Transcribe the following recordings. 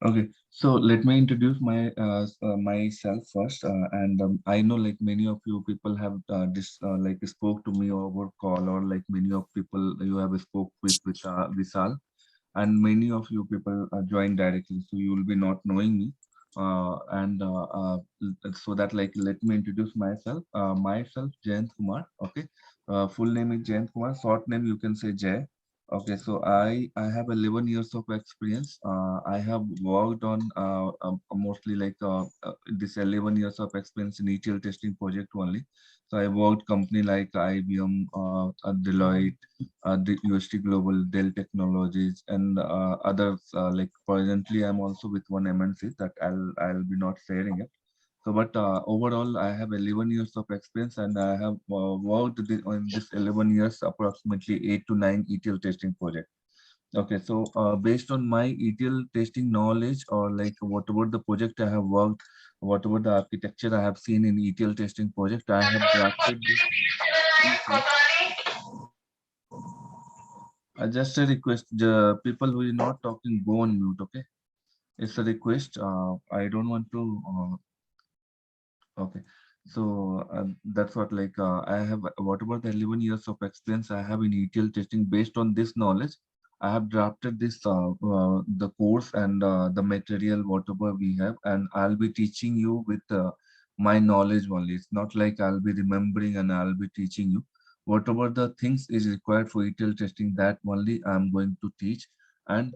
Okay, so let me introduce myself first, and I know like many of you people have this like spoke to me over call, or like many of people you have spoke with Visal, and many of you people joined directly, so you will be not knowing me, and so that like let me introduce myself. Myself Jayant Kumar. Okay, full name is Jayant Kumar. Short name you can say Jay. Okay, so I have 11 years of experience. I have worked on mostly like this 11 years of experience in ETL testing project only. So I worked company like IBM, Deloitte, the UST Global, Dell Technologies, and others. Like presently, I'm also with one MNC that I'll be not sharing it. So, but overall, I have 11 years of experience, and I have worked on this 11 years approximately 8 to 9 ETL testing projects. Okay, so based on my ETL testing knowledge, or like whatever the project I have worked, whatever the architecture I have seen in ETL testing project, I have drafted this. Just a request, the people who are not talking, go on mute. Okay, it's a request. I don't want to. Okay, so that's what like I have whatever the 11 years of experience I have in ETL testing. Based on this knowledge, I have drafted this the course and the material whatever we have, and I'll be teaching you with my knowledge only. It's not like I'll be remembering and I'll be teaching you whatever the things is required for ETL testing. That only I'm going to teach, and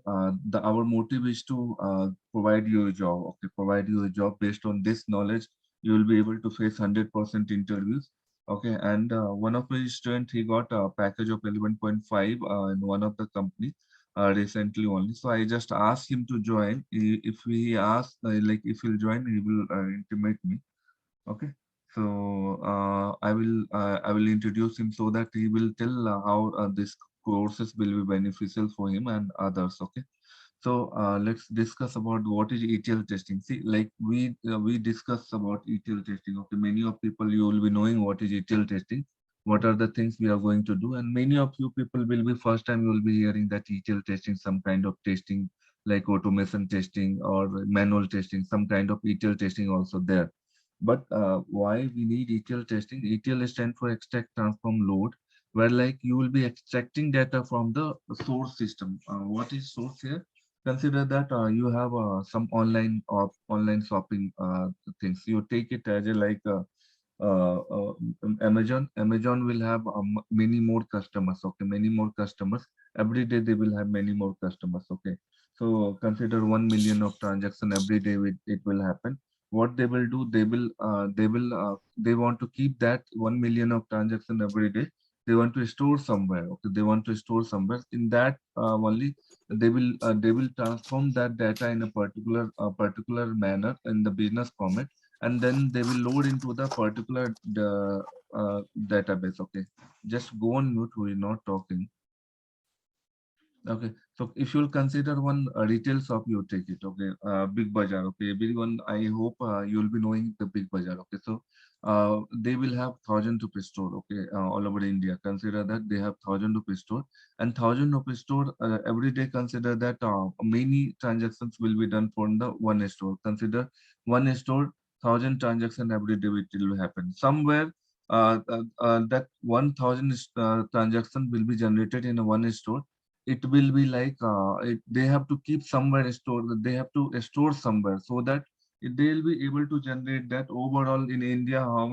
the our motive is to provide you a job. Okay, provide you a job based on this knowledge. You will be able to face 100% interviews. Okay, and one of my student, he got a package of 11.5 in one of the company recently only. So I just asked him to join. If he asks like if he'll join, he will intimate me. Okay, so I will introduce him so that he will tell how this courses will be beneficial for him and others. Okay, so let's discuss about what is ETL testing. See, like we discuss about ETL testing. Okay, many of people you will be knowing what is ETL testing, what are the things we are going to do, and many of you people will be first time you will be hearing that ETL testing, some kind of testing like automation testing or manual testing, some kind of ETL testing also there. But why we need ETL testing? ETL stands for extract, transform, load, where like you will be extracting data from the source system. What is source here? Consider that you have some online or online shopping things. You take it as a like Amazon will have many more customers. Okay, many more customers every day. They will have many more customers. Okay, so consider 1 million of transaction every day. It will happen. What they will do? They want to keep that 1 million of transaction every day. They want to store somewhere. Okay, they want to store somewhere. In that only they will transform that data in a particular manner in the business format, and then they will load into the particular database. Okay, just go on mute, we're not talking. Okay, so if you'll consider one retail shop, you take it. Okay, Big Bazaar. Okay, everyone, I hope you'll be knowing the Big Bazaar. Okay, so they will have 1,000 rupees store. Okay, all over India. Consider that they have 1,000 rupees store, and 1,000 rupees store every day. Consider that many transactions will be done from the one store. Consider one store, 1,000 transaction every day it will happen. Somewhere that 1,000 transaction will be generated in a one store. It will be like they have to keep somewhere stored. They have to store somewhere so that they'll be able to generate that overall in India how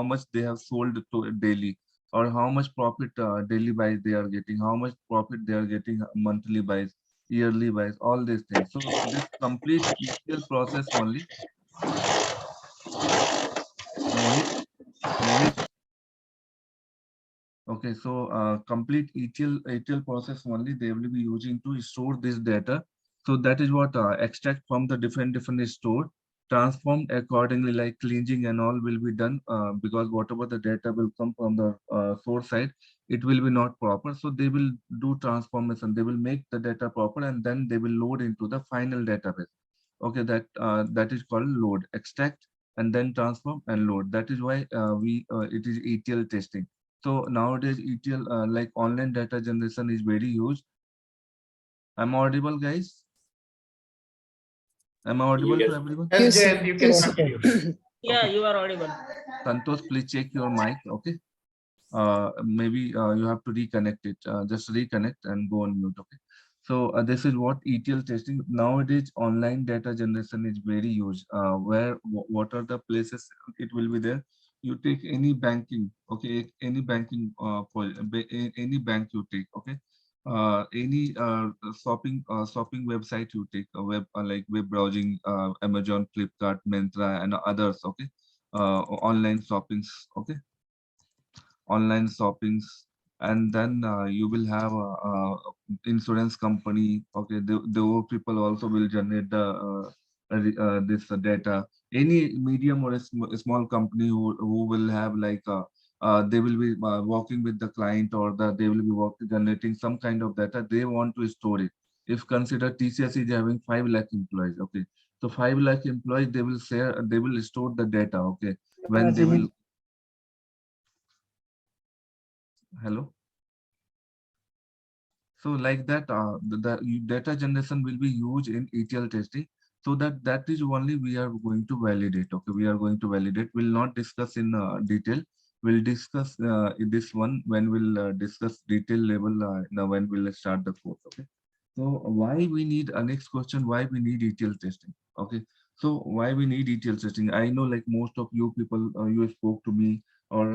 much they have sold to daily, or how much profit daily buys they are getting, how much profit they are getting monthly buys, yearly buys, all these things. So this complete ETL process only. Mohit, Mohit. Okay, so complete ETL process only they will be using to store this data. So that is what extract from the different store, transformed accordingly, like cleansing and all will be done because whatever the data will come from the source side, it will be not proper. So they will do transformation. They will make the data proper, and then they will load into the final database. Okay, that is called load, extract, and then transform and load. That is why we it is ETL testing. So nowadays ETL like online data generation is very huge. I'm audible, guys? Am I audible Yes, to everyone? yes, Yes, Jayant, sir. you can Yes, sir. continue. Yeah, Okay. you are audible. Santosh, please check your mic. Okay. Maybe you have to reconnect it. Just reconnect and go on mute. Okay. So this is what ETL testing nowadays. Online data generation is very huge. What are the places it will be there? You take any banking. Okay, any banking any bank you take. Okay. Any shopping website you take, a web like web browsing, Amazon, Flipkart, Myntra, and others. Okay, online shoppings. Okay, online shoppings, and then you will have a insurance company. Okay, the people also will generate the this data. Any medium or a small company who will have like they will be working with the client, or they will be working generating some kind of data, they want to store it. If consider TCS is having 5 lakh employees. Okay, so 5 lakh employees, they will store the data. Okay, when they will, hello. So like that, the data generation will be huge in ETL testing. So that is only we are going to validate. Okay, we are going to validate. We'll not discuss in detail. We'll discuss in this one when we'll discuss detail level when we'll start the course. Okay. So why we need next question? Why we need ETL testing? Okay. So why we need ETL testing? I know like most of you people, you spoke to me, or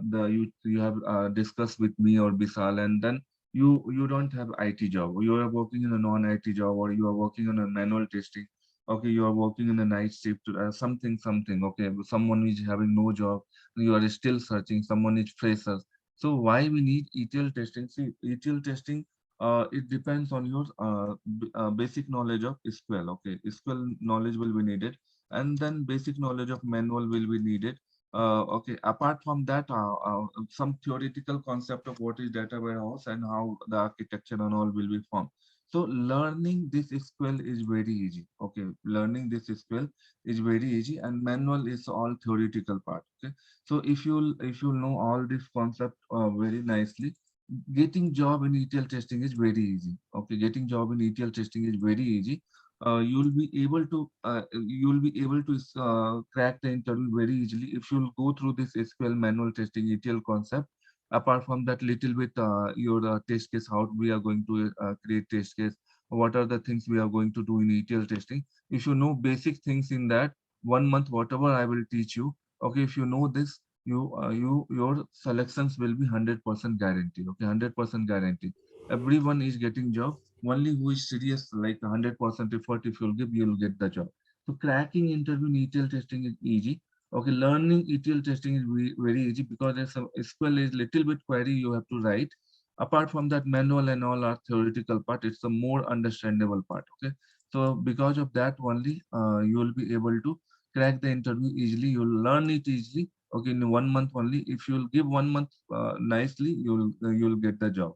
the you have discussed with me or Bisal, and then you don't have IT job, you are working in a non-IT job, or you are working on a manual testing. Okay, you are working in a night shift, something. Okay, someone is having no job, you are still searching, someone is freshers. So why we need ETL testing? See, ETL testing, it depends on your basic knowledge of SQL. Okay, SQL knowledge will be needed, and then basic knowledge of manual will be needed. Okay, apart from that, some theoretical concept of what is data warehouse and how the architecture and all will be formed. So learning this SQL is very easy. Okay, learning this SQL is very easy, and manual is all theoretical part. Okay, so if you know all this concept very nicely, getting job in ETL testing is very easy. Okay, getting job in ETL testing is very easy. You'll be able to crack the interview very easily if you'll go through this SQL manual testing ETL concept. Apart from that, little bit your test case, how we are going to create test case, what are the things we are going to do in ETL testing. If you know basic things in that 1 month, whatever I will teach you, okay, if you know this, your selections will be 100% guarantee. Okay, 100% guarantee. Everyone is getting job. Only who is serious, like 100% effort, if you'll give, you'll get the job. So cracking interview in ETL testing is easy. Okay, learning ETL testing is very easy, because there's a SQL is little bit query you have to write. Apart from that, manual and all are theoretical part. It's a more understandable part. Okay, so because of that only, you will be able to crack the interview easily. You'll learn it easily. Okay, in 1 month only. If you'll give 1 month nicely, you'll get the job.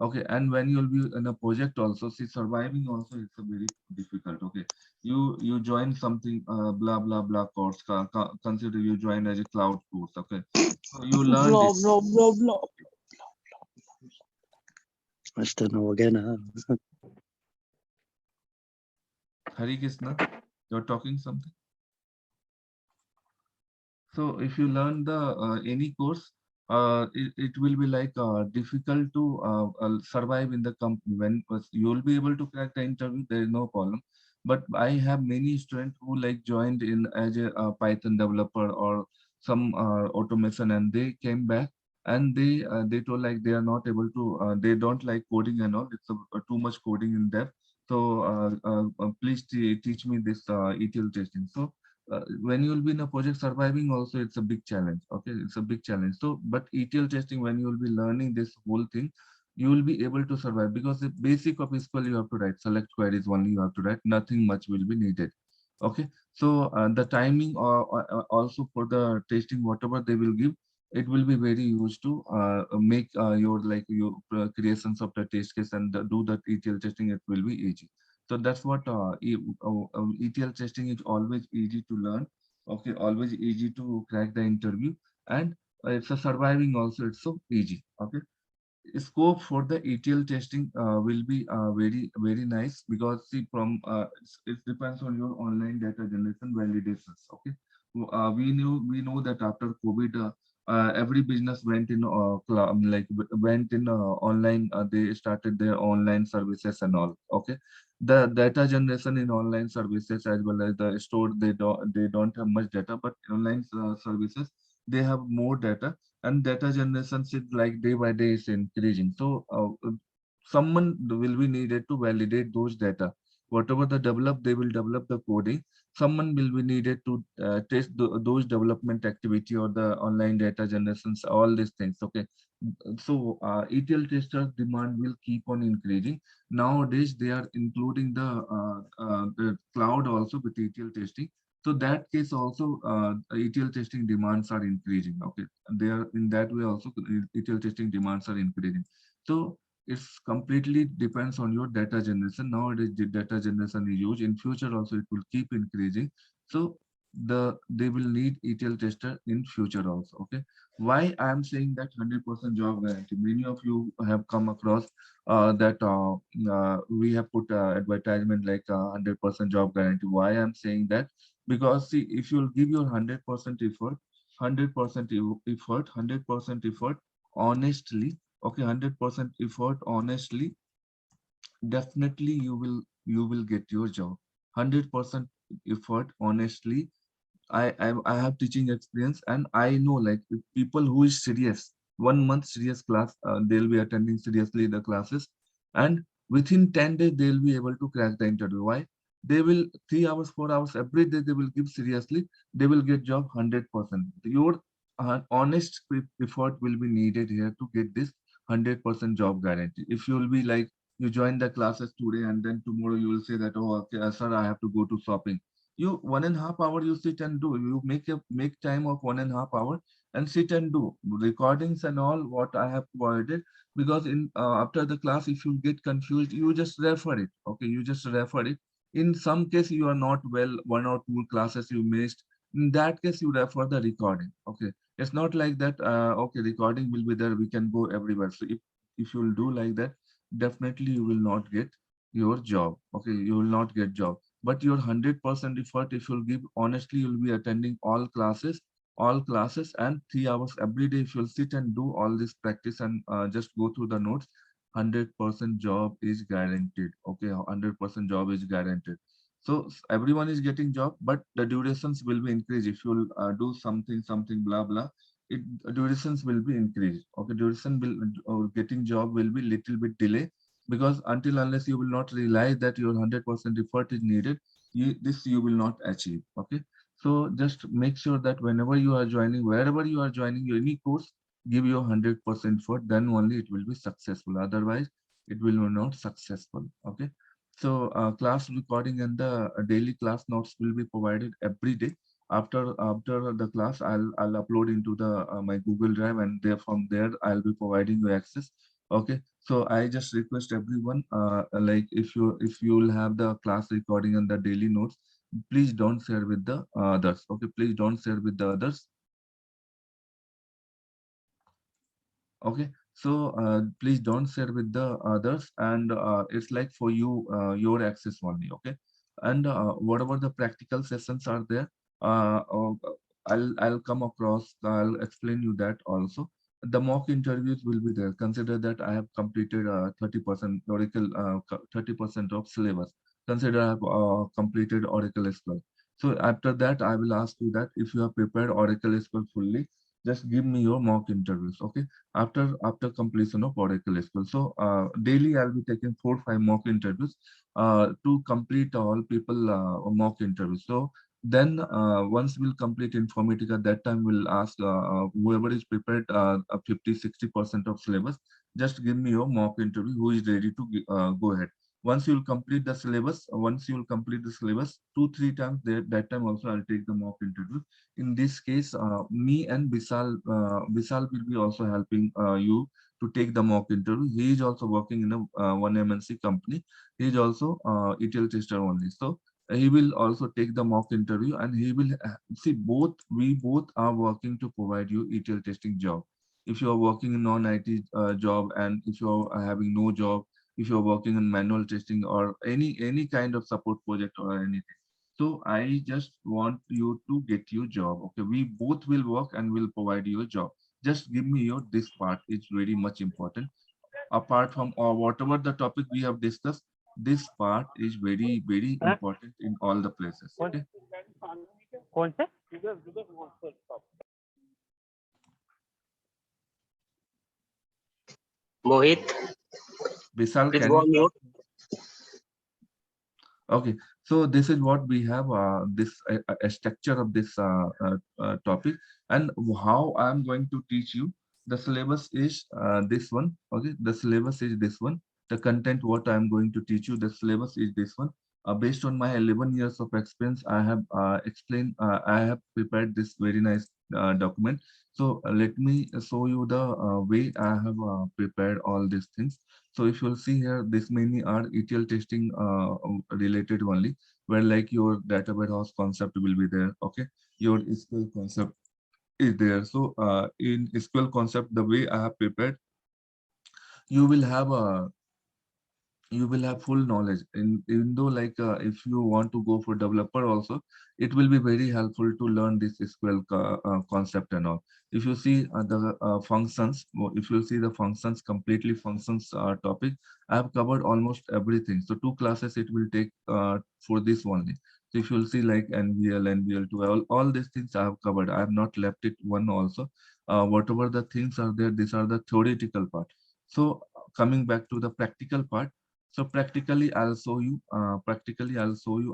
Okay, and when you'll be in a project also, see, surviving also it's a very difficult. Okay, you join something blah blah blah course. Consider you join as a cloud course. Okay, so you learned Blah, it. blah, blah, blah. Mr. No again. Hari Krishna, you're talking something. So if you learn the any course, it will be like difficult to survive in the company. When you will be able to crack the interview, there is no problem. But I have many students who like joined in as a Python developer or some automation, and they came back, and they told like they are not able to. They don't like coding and all. It's too much coding in depth. So please teach me this ETL testing. So when you will be in a project, surviving also it's a big challenge. Okay, it's a big challenge. So but ETL testing, when you will be learning this whole thing, you will be able to survive, because the basic of SQL you have to write, select queries only you have to write, nothing much will be needed. Okay, so the timing, or also for the testing, whatever they will give, it will be very used to make your like your creations of the test case, and do the ETL testing. It will be easy. So that's what ETL testing is always easy to learn. Okay, always easy to crack the interview, and it's a surviving also. It's so easy. Okay, scope for the ETL testing will be very nice, because see, from it depends on your online data generation validations. Okay. We know that after COVID, every business went in went in online. They started their online services and all. Okay. The data generation in online services, as well as the store, they don't have much data, but online services, they have more data, and data generation is like day by day is increasing. So someone will be needed to validate those data. Whatever the develop, they will develop the coding. Someone will be needed to test those development activity or the online data generations, all these things. Okay. So ETL testers demand will keep on increasing. Nowadays, they are including the cloud also with ETL testing. So that case also, ETL testing demands are increasing. Okay, they are in that way also, ETL testing demands are increasing. So it's completely depends on your data generation. Nowadays, the data generation is huge. In future also, it will keep increasing. So they will need ETL tester in future also. Okay, why I am saying that 100% job guarantee? Many of you have come across that we have put advertisement like 100% job guarantee. Why I am saying that? Because see, if you'll give your 100% effort, 100% effort, 100% effort honestly, okay, 100% effort honestly, definitely you will get your job. 100% effort honestly. I have teaching experience, and I know, like, if people who is serious, 1 month serious class, they'll be attending seriously the classes, and within 10 days they'll be able to crack the interview. Why? They will 3 hours, 4 hours every day, they will give seriously, they will get job 100%. Your honest effort will be needed here to get this 100% job guarantee. If you will be like, you join the classes today and then tomorrow you will say that, oh, okay, sir, I have to go to shopping. You 1.5 hour you sit and do, you make time of 1.5 hour and sit and do recordings and all what I have provided. Because in after the class, if you get confused, you just refer it. Okay, you just refer it. In some case you are not well, one or two classes you missed, in that case you refer the recording. Okay, it's not like that, okay, recording will be there, we can go everywhere. So if you will do like that, definitely you will not get your job. Okay, you will not get job. But your 100% effort, if you'll give honestly, you'll be attending all classes and 3 hours every day. If you'll sit and do all this practice and just go through the notes, 100% job is guaranteed. Okay, 100% job is guaranteed. So everyone is getting job, but the durations will be increased. If you'll do something blah blah, it durations will be increased. Okay, duration will, getting job will be little bit delay, because until unless you will not realize that your 100% effort is needed, this you will not achieve. Okay, so just make sure that whenever you are joining, wherever you are joining any course, give your 100% effort, then only it will be successful. Otherwise it will be not successful. Okay, so class recording and the daily class notes will be provided every day. After the class, I'll upload into the my Google Drive, and there from there I'll be providing you access. Okay, so I just request everyone, like, if you will have the class recording and the daily notes, please don't share with the others. Okay, please don't share with the others. Okay, so please don't share with the others, and it's like for you, your access only. Okay, and whatever the practical sessions are there, I'll come across, I'll explain you that also. The mock interviews will be there. Consider that I have completed 30% Oracle, 30% of syllabus. Consider I have completed Oracle SQL. So after that, I will ask you that if you have prepared Oracle SQL fully, just give me your mock interviews. Okay, after completion of Oracle SQL. So daily I'll be taking 4 5 mock interviews to complete all people mock interviews. So then once we'll complete Informatica, that time we'll ask whoever is prepared 50 60% of syllabus, just give me your mock interview who is ready to go ahead. Once you'll complete the syllabus 2 3 times, there that time also I'll take the mock interview. In this case, me and Bisal will be also helping you to take the mock interview. He is also working in a one MNC company. He is also ETL tester only. So he will also take the mock interview, and he will see, both we both are working to provide you ETL testing job. If you are working in non-IT job, and if you are having no job, if you are working in manual testing or any kind of support project or anything. So I just want you to get your job. Okay, we both will work and will provide you a job. Just give me your this part. It's very much important. Apart from or whatever the topic we have discussed, this part is very हाँ? important in all the places. कौन Okay, कौन सा Mohit, Vishal, please can go you on come? mute. Okay, so this is what we have, this a structure of this topic, and how I'm going to teach you. The syllabus is this one. Okay, the syllabus is this one. The content what I'm going to teach you, the syllabus is this one. Based on my 11 years of experience, I have explained, I have prepared this very nice document. So let me show you the way I have prepared all these things. So if you'll see here, this many are ETL testing related only, where like your data warehouse concept will be there. Okay, your SQL concept is there. So in SQL concept, the way I have prepared, you will have a you will have full knowledge in, even though like if you want to go for developer also, it will be very helpful to learn this SQL concept and all. If you see the functions, if you see the functions, completely functions topic, I have covered almost everything. So 2 classes it will take for this only. So if you'll see like NVL, NVL2, all these things I have covered. I have not left it one also. Whatever the things are there, these are the theoretical part. So coming back to the practical part, so practically, I'll show you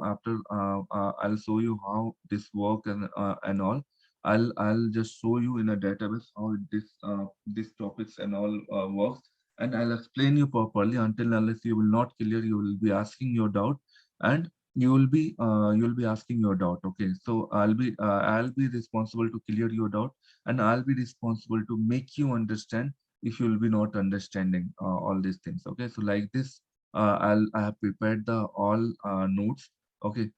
after. I'll show you how this work and all. I'll just show you in a database how these topics and all works, and I'll explain you properly. Until unless you will not clear, you will be asking your doubt, and you'll be asking your doubt. Okay, so I'll be responsible to clear your doubt, and I'll be responsible to make you understand if you will be not understanding all these things. Okay, so like this, I have prepared the all notes. Okay,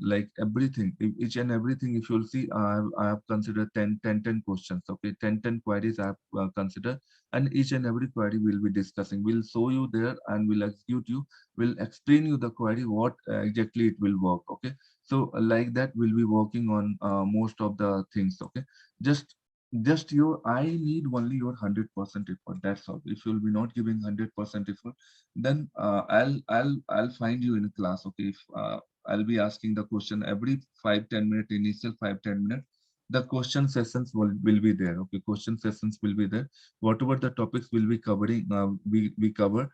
like everything, each and everything. If you'll see, I have considered 10 questions. Okay, 10 queries I have considered, and each and every query we'll be discussing. We'll show you there, and we'll execute you. We'll explain you the query, what exactly it will work. Okay, so like that, we'll be working on most of the things. Okay, just your, I need only your 100% effort. That's all. If you'll be not giving 100% effort, then I'll find you in a class. Okay, if I'll be asking the question every 5-10 minutes, initial 5-10 minutes. The question sessions will be there. Okay, question sessions will be there. Whatever the topics will be covering, we cover,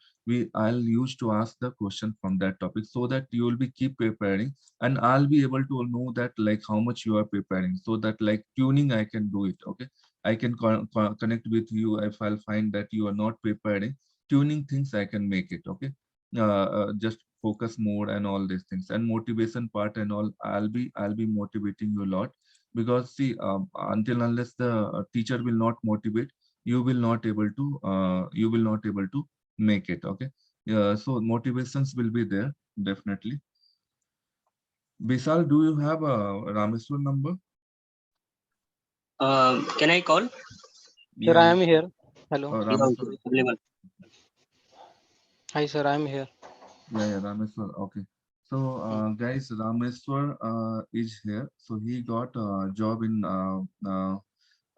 I'll use to ask the question from that topic, so that you will be keep preparing, and I'll be able to know that like how much you are preparing, so that like tuning I can do it. Okay, I can connect with you if I'll find that you are not preparing. Tuning things I can make it. Okay, just focus more and all these things, and motivation part and all, I'll be motivating you a lot, because see, until unless the teacher will not motivate, you will not able to make it. Okay, yeah, so motivations will be there definitely. Vishal, do you have a Rameswar number? Can I call? Sir, Yeah, I you am here. Hello. Yeah, Rameswar. okay, available. Hi, sir. I am here. Yeah, Rameswar. Okay. So, guys, Rameswar is here. So he got a job in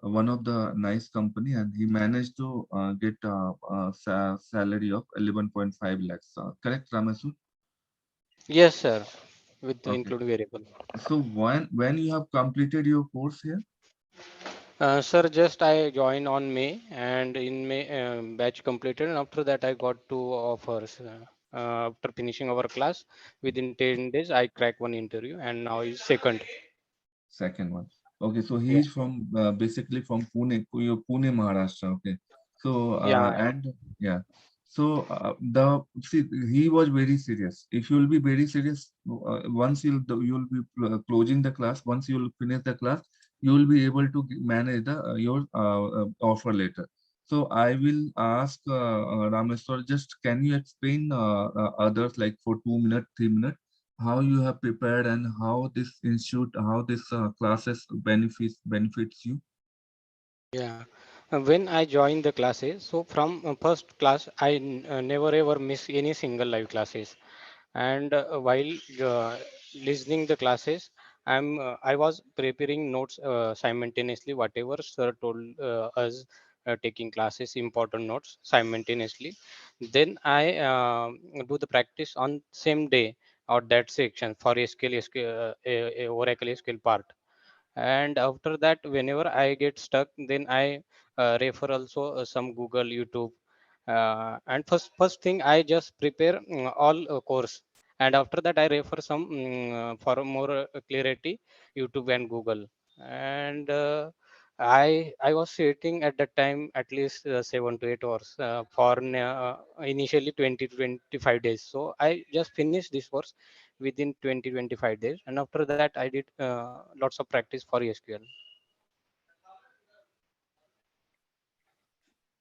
one of the nice company, and he managed to get a salary of 11.5 lakhs. Correct, Rameswar? Yes, sir. With the Okay. include variable. So when you have completed your course here? Sir, just I joined on May, and in May batch completed, and after that I got 2 offers. After finishing our class, within 10 days I cracked one interview, and now is second. Second one. Okay, so Yeah. he's from basically from Pune, Maharashtra. Okay, so Yeah. and yeah, so the see, he was very serious. If you will be very serious, once you'll be closing the class. Once you'll finish the class, you will be able to manage the your offer later. So I will ask Rameswar, just can you explain others like for 2 minutes, 3 minutes, how you have prepared and how this institute, how this classes benefits you? Yeah. When I joined the classes, so from first class, I never ever miss any single live classes. And while uh, listening the classes, I was preparing notes simultaneously. Whatever sir told us, taking classes, important notes simultaneously. Then I do the practice on same day or that section for Oracle SQL part. And after that, whenever I get stuck, then I refer also some Google, YouTube, and first thing I just prepare all course, and after that I refer some for more clarity, YouTube and Google. And I was sitting at that time at least 7 to 8 hours for initially 20 to 25 days. So I just finished this course within 20 25 days, and after that I did lots of practice for SQL.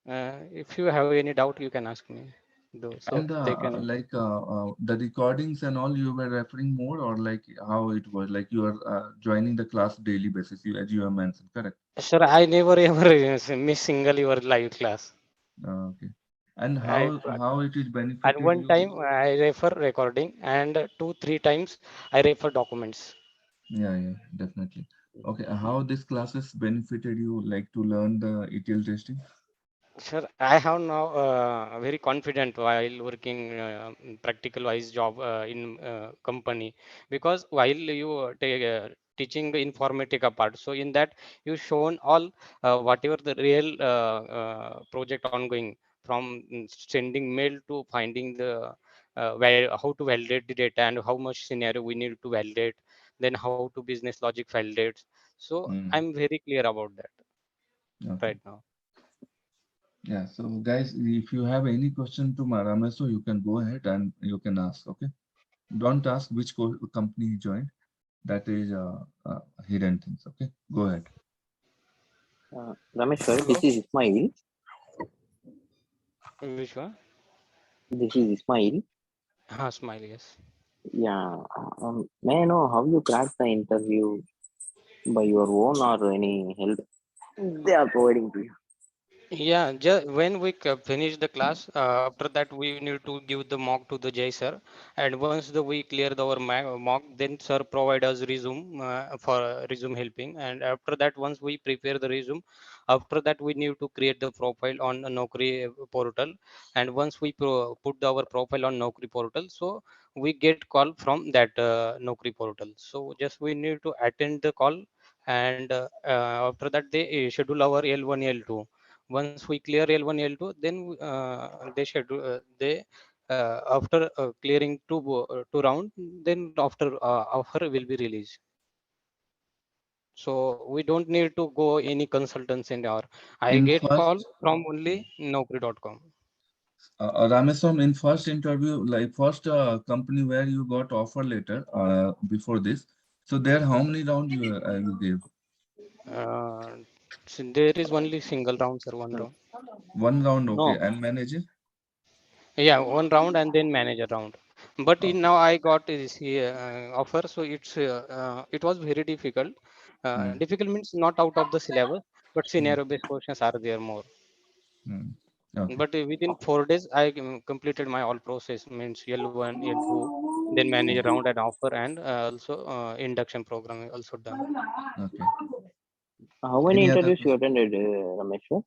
If you have any doubt, you can ask me, though, so And they can. the recordings and all, you were referring more, or like how it was, like you are joining the class daily basis, you as you have mentioned, correct? Sir, I never ever miss single your live class. Okay. And I, how it is at benefited one you? time I refer recording, and two three times I refer documents. Yeah, yeah, definitely. Okay, how this classes benefited you, like to learn the ETL testing? Sir, I have now very confident while working practical wise job in company, because while you take teaching the Informatica part, so in that you shown all whatever the real project ongoing, from sending mail to finding the how to validate the data and how much scenario we need to validate, then how to business logic validate. So Mm, I'm very clear about that okay. right now. Yeah, so guys, if you have any question to Ramesh, you can go ahead and you can ask, okay? Don't ask which company he joined. That is hidden things, okay? Go ahead. Ramesh sir, this is Ismail. Which one? This is Ismail. Smile, yes. Yeah. May I know how you cracked the interview by your own or any help they are providing to you? Yeah, when we finish the class, after that we need to give the mock to the Jay sir, and once we clear our mock, then sir provide us resume for resume helping, and after that once we prepare the resume, after that we need to create the profile on a Naukri portal, and once we put our profile on Naukri portal, so we get call from that Naukri portal. So just we need to attend the call, and after that they schedule our L1 L2. Once we clear L1 L2, then they schedule they after clearing two round, then after offer will be released. So we don't need to go any consultants in our. I In get call first, from only naukri.com. Ramesh, in first interview, like first company where you got offer letter before this, so there how many round you gave? uh, so there is only single round, sir, one round. One round, okay. No. And manager? Yeah, one round and then manager round. But in now I got this offer, so it was very difficult. Mm, Difficult means not out of the syllabus, but mm, scenario based questions are there more. mm. Okay, But within 4 days, I completed my all process, means L1, L2, then manager round and offer, and also induction program also done. okay. How many Any other interviews you question? attended, Ramesh sir?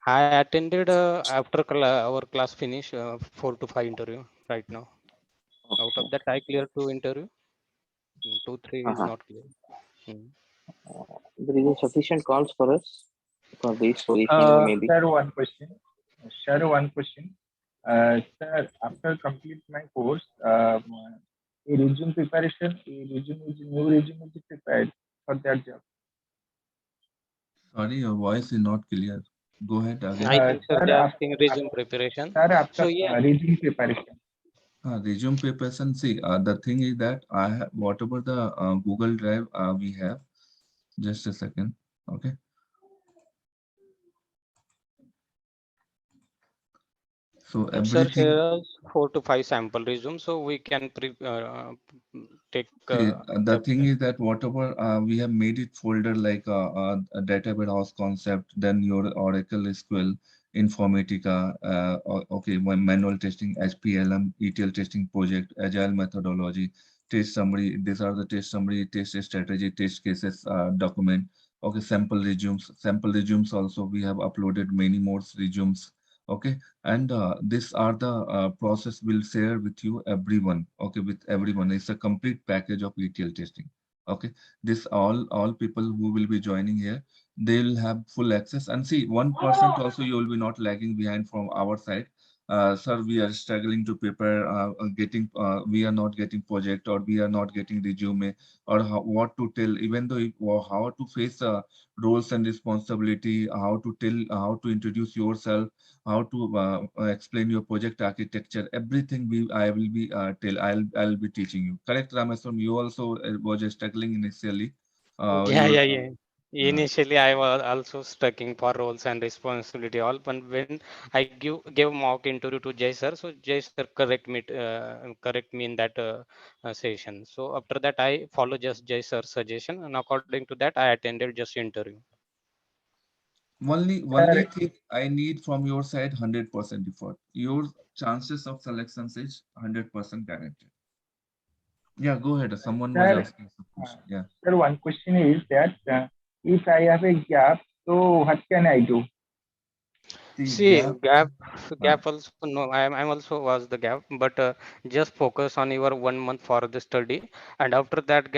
I attended after our class finish 4 to 5 interview right now. Out of Okay. that, I cleared 2 interview. Two, three is Uh-huh. not clear. Mm. There is a sufficient calls for us for this position, maybe. Sir, one question. Sir, one question. Sir, after complete my course, a resume preparation, a resume is new resume is prepared for that job. Sorry, your voice is not clear. Go ahead again. I think, sir, Sir, they are asking resume preparation. sir, So after yeah, resume preparation. Resume papers and see, the thing is that I have whatever the Google Drive we have. Just a second. Okay. So Sir, everything. share us 4 to 5 sample resumes so we can take See, the the thing is that whatever we have made it folder like a data warehouse concept, then your Oracle SQL, Informatica, okay, manual testing, HPLM, ETL testing project, agile methodology, test summary. These are the test summary, test strategy, test cases document. Okay, sample resumes also we have uploaded many more resumes. Okay, and these are the process will share with you everyone. Okay, with everyone, it's a complete package of ETL testing. Okay, this all people who will be joining here, they'll have full access. And see, 1% also you will be not lagging behind from our side. Sir, we are struggling to prepare, getting we are not getting project, or we are not getting resume, or what to tell, even though or how to face roles and responsibility, how to tell, how to introduce yourself, how to explain your project architecture, everything I will be I'll be teaching you. Correct, Ramaswamy? You also was struggling initially. Yeah, Your yeah, yeah. Initially, I was also studying for roles and responsibility all, but when I gave mock interview to Jay sir, so Jay sir correct me in that session. So after that, I follow just Jay sir's suggestion, and according to that, I attended just interview. only Sir, thing I need from your side, 100% effort. Your chances of selection is 100% guaranteed. Yeah, go ahead. Someone was sir, asking some question. Yeah. sir, one question is that if I have a gap, so what can I do? See, See, gap. uh, gap also no, I'm also was the gap, but just focus on your 1 month for the study, and after that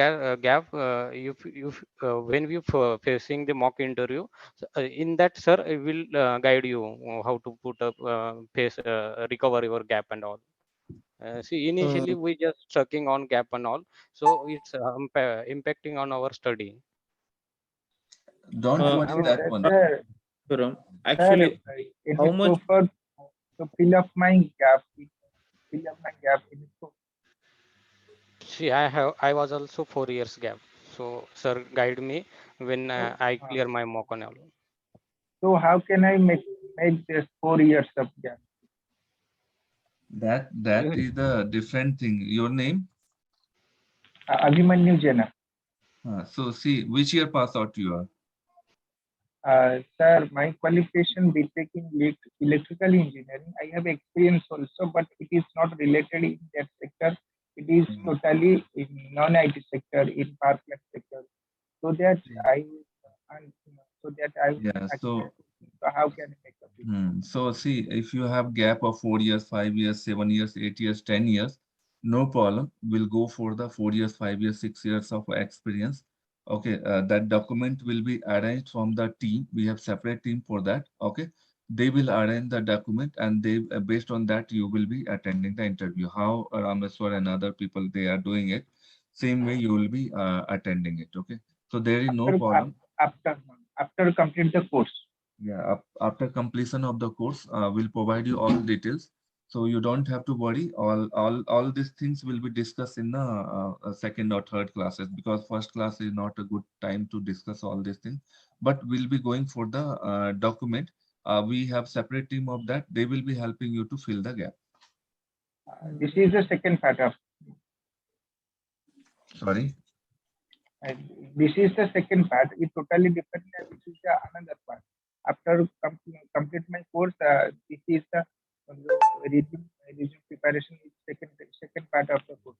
when we facing the mock interview, so, in that sir I will guide you how to put up face recover your gap and all. See, Uh, initially we just checking on gap and all, so it's impacting on our study. don't uh, worry Okay, that sir, one. sir, Puram, sir, actually, can how you much? prefer to fill up my gap? Fill up my gap. See, I was also 4 years gap. So sir guide me when So, I clear my mock and all. so how can I make this 4 years of gap? That is the different thing. Your name? Abhimanyu Jena. So see, which year pass out you are? Sir, my qualification BTech in electrical engineering. I have experience also, but it is not related in that sector. It is Hmm. totally in non-IT sector, in power plant sector. So that I and so that I will Yeah. accept. So So how can I make up it? So see, if you have gap of 4 years, 5 years, 7 years, 8 years, 10 years, no problem. We'll go for the 4 years, 5 years, 6 years of experience. Okay, that document will be arranged from the team. We have separate team for that. Okay, they will arrange the document, and they based on that you will be attending the interview. How Rameswar and other people they are doing it, same way you will be attending it. Okay, so there is no After problem. after after complete the course. Yeah, after completion of the course, we'll provide you all details. So you don't have to worry. All these things will be discussed in the second or third classes, because first class is not a good time to discuss all these things. But we'll be going for the document. We have separate team of that. They will be helping you to fill the gap. This is the second part of. Sorry. And this is the second part. It totally different. And this is the another part. After complete my course, this is the resume preparation is second part of the course.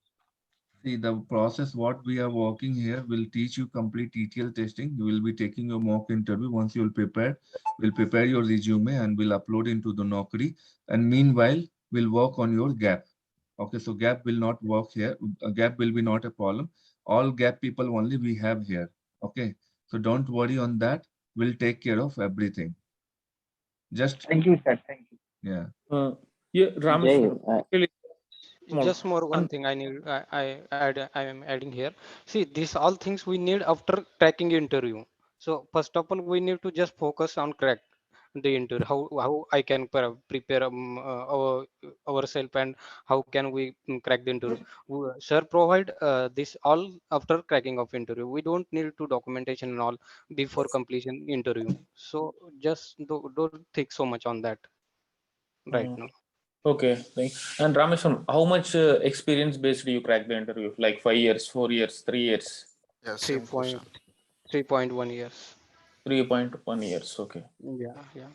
See, the process what we are working here will teach you complete ETL testing. You will be taking your mock interview. Once you will prepare, we'll prepare your resume and we'll upload into the Naukri. And meanwhile, we'll work on your gap. Okay, so gap will not work here. A gap will be not a problem. All gap people only we have here. Okay, so don't worry on that. We'll take care of everything. Just, Thank you, sir. Thank you. yeah. Uh, yeah, Jay, Rameshwaram, actually, small. Just more one One, thing I am adding here. See, these all things we need after cracking interview. So first of all, we need to just focus on crack the interview. How I can prepare ourselves, and how can we crack the interview. Sir provide this all after cracking of interview. We don't need to documentation and all before completion interview. So just don't think so much on that right uh, now. Okay. And Rameshwam, how much experience based you crack the interview? Like 5 years, 4 years, 3 years? Yeah, 3 same point question. 3.1 years. 3.1 years. Okay. Yeah.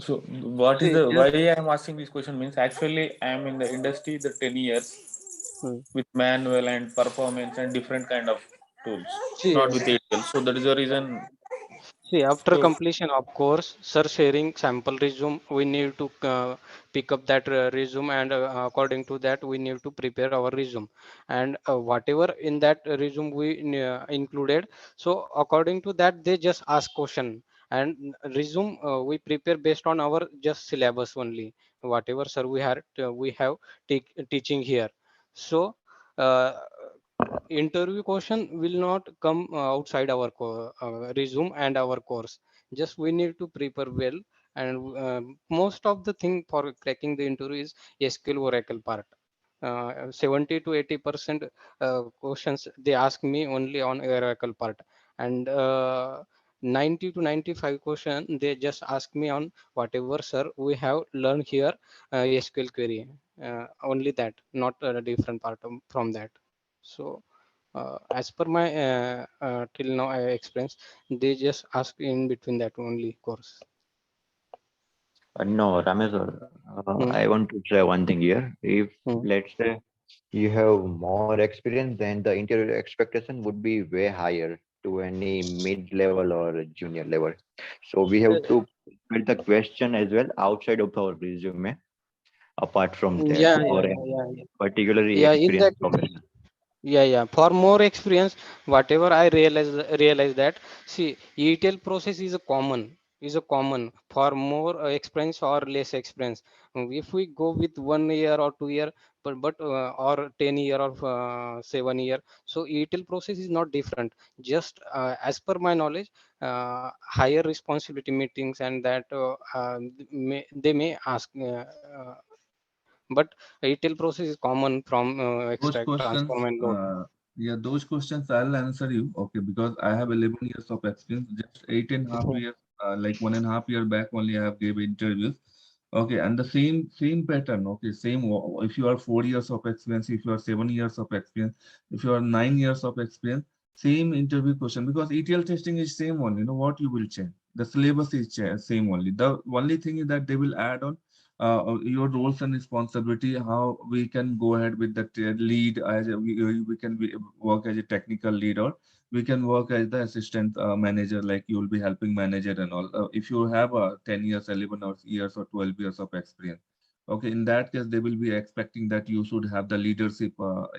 So what is See, the why just I am asking this question means actually I am in the industry the 10 years hmm. with manual and performance and different kind of tools, see, not with ATL. So that is the reason. See, after So completion of course, sir sharing sample resume, we need to pick up that resume, and according to that, we need to prepare our resume, and whatever in that resume we included. So according to that, they just ask question, and resume we prepare based on our just syllabus only. Whatever sir we have teaching here. So. Interview question will not come outside our resume and our course. Just we need to prepare well, and most of the thing for cracking the interview is SQL Oracle part. 70 to 80% questions they ask me only on Oracle part, and 90 to 95 question they just ask me on whatever sir we have learned here, SQL query, only that, not a different part from that. So as per my till now experience, they just ask in between that only course. No, Ramesh, Hmm. I want to try one thing here. If Hmm. let's say you have more experience, then the interview expectation would be way higher to any mid-level or junior level. So we have to put the question as well outside of our resume, apart from that, Yeah, for yeah, a yeah, yeah, yeah. particularly Yeah, in that. experienced professional. Yeah. For more experience, whatever I realize that, see, ETL process is a common for more experience or less experience. If we go with 1 year or 2 year, but or 10 year or 7 year, so ETL process is not different. Just as per my knowledge, higher responsibility meetings and that they may ask. But ETL process is common from Those extract, questions, transform, and load. yeah, those questions I'll answer you. Okay, because I have 11 years of experience. Just 8.5 years, like 1.5 year back only, I have gave interviews. Okay, and the same pattern. Okay, if you are 4 years of experience, if you are 7 years of experience, if you are 9 years of experience, same interview question, because ETL testing is same only. You know what you will change? The syllabus is same only. The only thing is that they will add on your roles and responsibility, how we can go ahead with the lead, as we can work as a technical lead, or we can work as the assistant manager, like you will be helping manager and all. If you have 10 years, 11 years or 12 years of experience, okay, in that case they will be expecting that you should have the leadership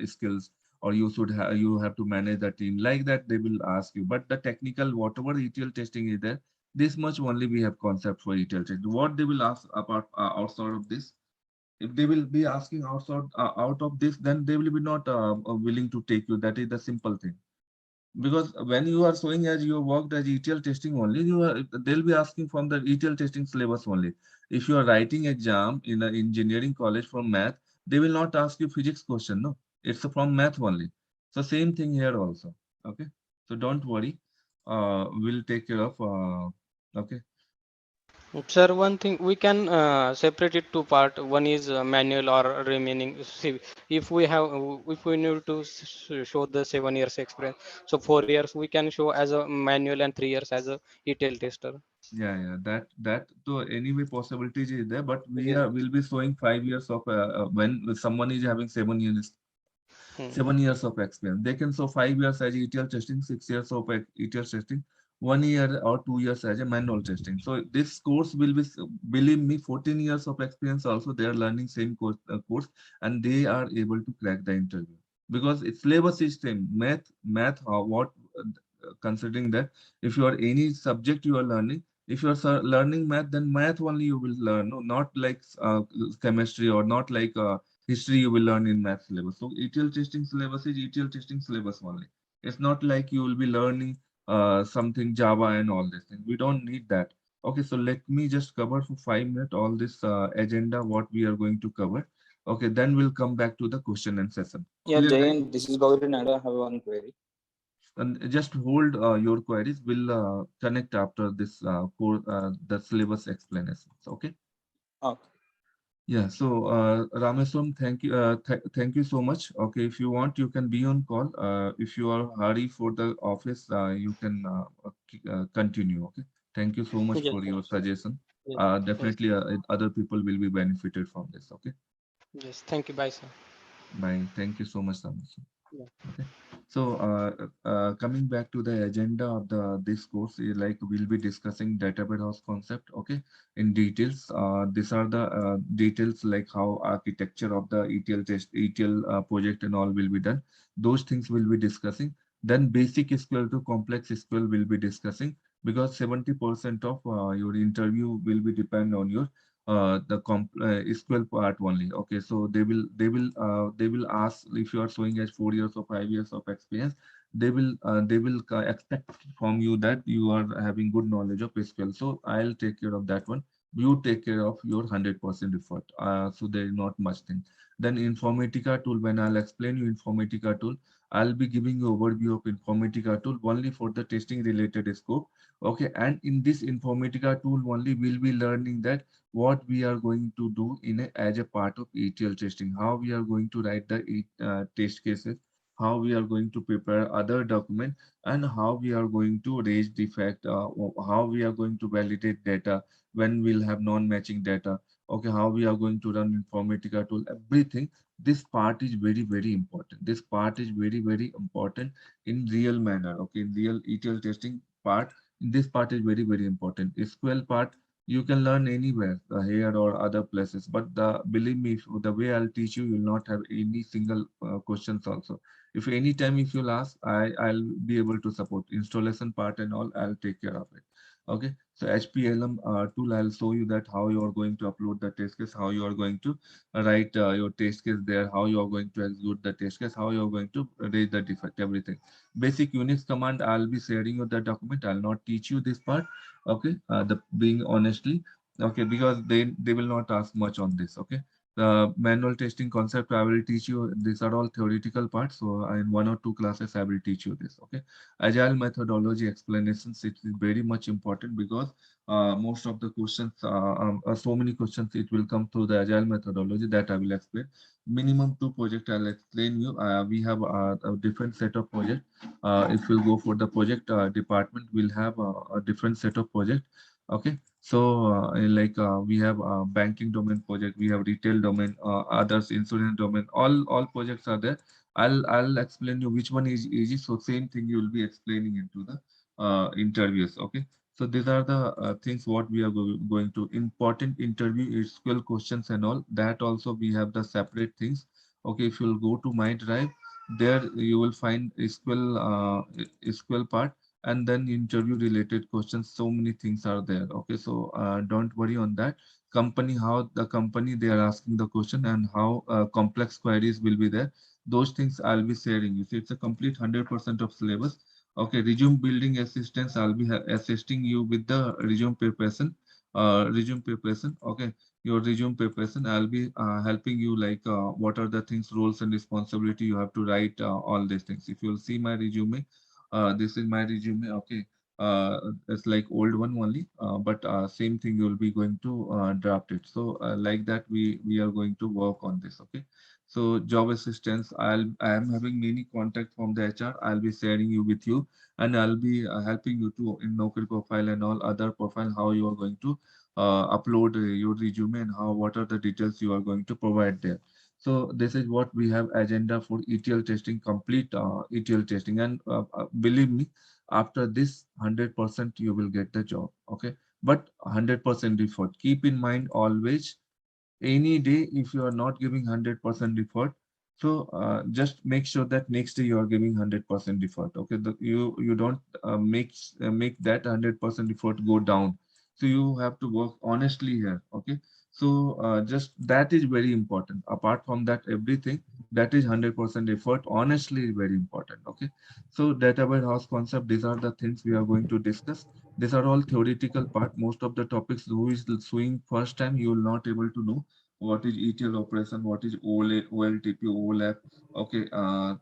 skills, or you have to manage the team, like that they will ask you. But the technical, whatever ETL testing is there, this much only we have concept for ETL test. What they will ask about outside of this, if they will be asking outside out of this, then they will be not willing to take you. That is the simple thing. Because when you are showing as you worked as ETL testing only, they'll be asking from the ETL testing syllabus only. If you are writing exam in an engineering college from math, they will not ask you physics question. No, it's from math only. So same thing here also. Okay, so don't worry. We'll take care of. Okay. Sir, one thing we can separate it to part. One is manual or remaining. See, if we need to show the 7 years experience, so 4 years we can show as a manual and 3 years as a ETL tester. Yeah, that so anyway possibilities is there, but Yes. will be showing 5 years of when someone is having Hmm. 7 years of experience. They can show 5 years as ETL testing, 6 years of ETL testing, 1 year or 2 years as a manual testing. So this course will be, believe me, 14 years of experience also. They are learning same course, and they are able to crack the interview because it's syllabus system, math. What considering that if you are any subject you are learning, if you are learning math, then math only you will learn, no, not like chemistry or not like history you will learn in math syllabus. So ETL testing syllabus is ETL testing syllabus only. It's not like you will be learning something Java and all this thing. We don't need that. Okay, so let me just cover for 5 minutes all this agenda, what we are going to cover. Okay, then we'll come back to the question and session. Yeah, Clear, guys? Jayan, this is Gauri and I have one query. And just hold your queries. We'll connect after this the syllabus explanations. Okay. Okay. Yeah, so Rameswaram, thank you so much. Okay, if you want, you can be on call. If you are hurry for the office, you can continue. Okay, thank you so much Yes, for sir. your suggestion. Yes, yes, Definitely, other people will be benefited from this. Okay, yes. Thank you. Bye, sir. bye. Thank you so much, Rameswaram. Yeah. Okay. So coming back to the agenda of the this course, like we'll be discussing data warehouse concept, okay, in details. These are the details like how architecture of the ETL project and all will be done. Those things we'll be discussing. Then basic SQL to complex SQL will be discussing, because 70% of your interview will be depend on your SQL part only. Okay, so they will ask if you are showing as 4 years or 5 years of experience. They will expect from you that you are having good knowledge of SQL. So I'll take care of that one. You take care of your 100% effort. So there is not much thing. Then Informatica tool. When I'll explain you Informatica tool, I'll be giving you overview of Informatica tool only for the testing related scope. Okay, and in this Informatica tool only, we'll be learning that what we are going to do as a part of ETL testing, how we are going to write the test cases, how we are going to prepare other document, and how we are going to raise defect, how we are going to validate data when we'll have non-matching data. Okay, how we are going to run Informatica tool, everything. This part is very, very important. This part is very, very important in real manner. Okay, in real ETL testing part, this part is very, very important. SQL part you can learn anywhere, here or other places. But believe me, the way I'll teach you, you'll not have any single questions also. If any time if you'll ask, I'll be able to support installation part and all. I'll take care of it. Okay. So HPLM tool, I'll show you that how you are going to upload the test case, how you are going to write your test case there, how you are going to execute the test case, how you are going to raise the defect, everything. Basic Unix command, I'll be sharing you the document. I'll not teach you this part. Okay, the being honestly, okay, because they will not ask much on this. Okay, the manual testing concept I will teach you. These are all theoretical parts, so in 1 or 2 classes I will teach you this. Okay, agile methodology explanations, it is very much important, because most of the questions, so many questions, it will come through the agile methodology that I will explain. Minimum 2 project I'll explain you. We have a different set of project. If we'll go for the project department, we'll have a different set of project. Okay, so we have banking domain project, we have retail domain, others insurance domain. All projects are there. I'll explain you which one is easy. So same thing you will be explaining into the interviews. Okay, so these are the things what we are going to important interview is SQL questions and all that. Also we have the separate things. Okay, if you'll go to my drive, there you will find SQL part, and then interview related questions. So many things are there. Okay, so don't worry on that. Company, how the company they are asking the question, and how complex queries will be there. Those things I'll be sharing. You see, it's a complete 100% of syllabus. Okay, resume building assistance, I'll be assisting you with the resume preparation. Resume preparation. Okay, your resume preparation, I'll be helping you, like what are the things, roles and responsibility you have to write, all these things. If you'll see my resume, this is my resume. Okay, it's like old one only, but same thing you'll be going to draft it. So like that we are going to work on this. Okay, so job assistance, I am having many contact from the HR. I'll be sharing you with you, and I'll be helping you to in Naukri profile and all other profile, how you are going to upload your resume, and how what are the details you are going to provide there. So this is what we have agenda for ETL testing, complete ETL testing. And believe me, after this 100% you will get the job. Okay, but 100% effort. Keep in mind always, any day if you are not giving 100% effort, so just make sure that next day you are giving 100% effort. Okay, you don't make that 100% effort go down. So you have to work honestly here. Okay, so just that is very important. Apart from that, everything that is 100% effort honestly is very important. Okay, so data warehouse concept, these are the things we are going to discuss. These are all theoretical part. Most of the topics who is doing first time, you will not able to know what is ETL operation, what is OLTP, OLAP. Okay,